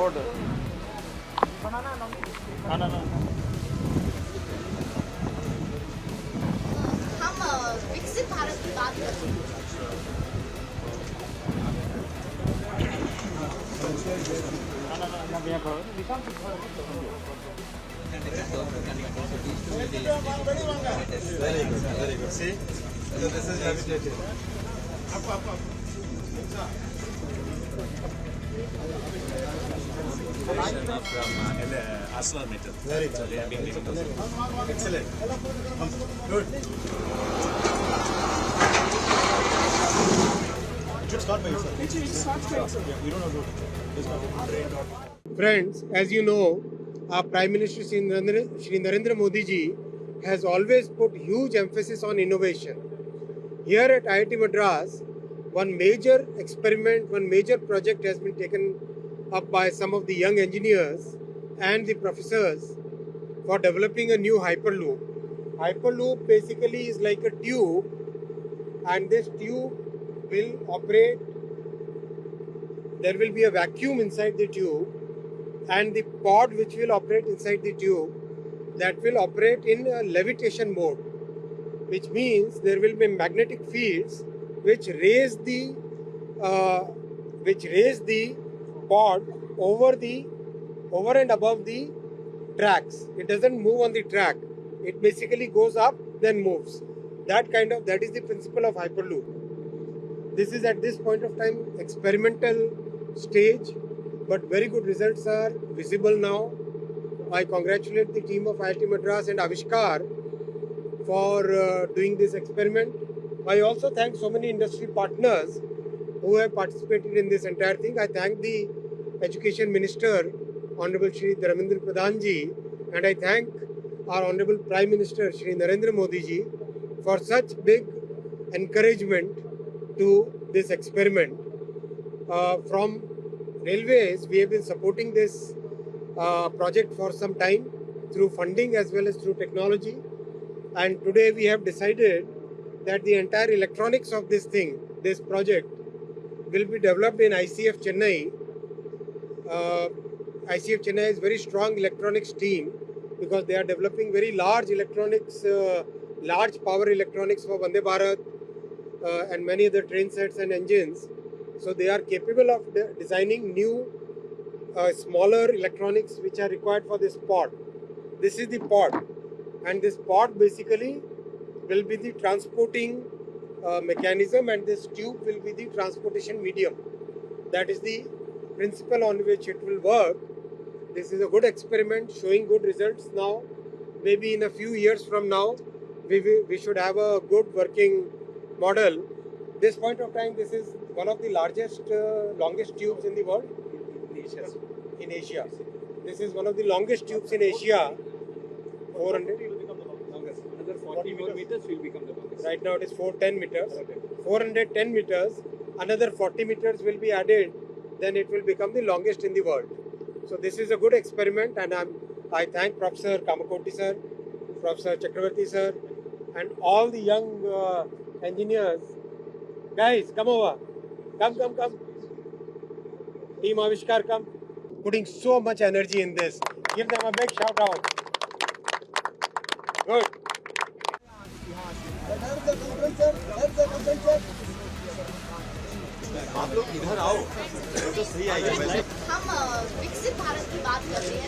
powder. Banana. हम विकसित भारत की बात करते हैं। Very good. See, so this is levitated. From ArcelorMittal. Very good. So they have been making those. Excellent. Good. You should start by yourself. It starts by yourself. Yeah, you don't have to. Friends, as you know, our Prime Minister Shri Narendra Modi ji has always put huge emphasis on innovation. Here at IIT Madras, one major experiment, one major project has been taken up by some of the young engineers and the professors for developing a new Hyperloop. Hyperloop basically is like a tube, and this tube will operate. There will be a vacuum inside the tube, and the pod which will operate inside the tube, that will operate in a levitation mode, which means there will be magnetic fields which raise the pod over and above the tracks. It doesn't move on the track. It basically goes up, then moves. That is the principle of Hyperloop. This is at this point of time experimental stage, but very good results are visible now. I congratulate the team of IIT Madras and Avishkar for doing this experiment. I also thank so many industry partners who have participated in this entire thing. I thank the Education Minister, Honorable Shri Dharmendra Pradhan ji, and I thank our Honorable Prime Minister Shri Narendra Modi ji for such big encouragement to this experiment. From Railways, we have been supporting this project for some time through funding as well as through technology, and today we have decided that the entire electronics of this project will be developed in ICF Chennai. ICF Chennai is very strong electronics team because they are developing very large electronics, large power electronics for Vande Bharat and many other train sets and engines. So they are capable of designing new smaller electronics which are required for this pod. This is the pod, and this pod basically will be the transporting mechanism, and this tube will be the transportation medium. That is the principle on which it will work. This is a good experiment showing good results now. Maybe in a few years from now, we should have a good working model. This point of time, this is one of the largest, longest tubes in the world. In Asia. This is one of the longest tubes in Asia. 400. Another 40 more meters will become the longest. Right now it is 410 meters. 410 meters. Another 40 meters will be added. Then it will become the longest in the world. So this is a good experiment, and I thank Professor Kamakoti sir, Professor Chakravarti sir, and all the young engineers. Guys, come over. Come. Team Avishkar, come. Putting so much energy in this. Give them a big shout out. Good. आप लोग इधर आओ तो सही आएगा। हम विकसित भारत की बात कर रहे हैं।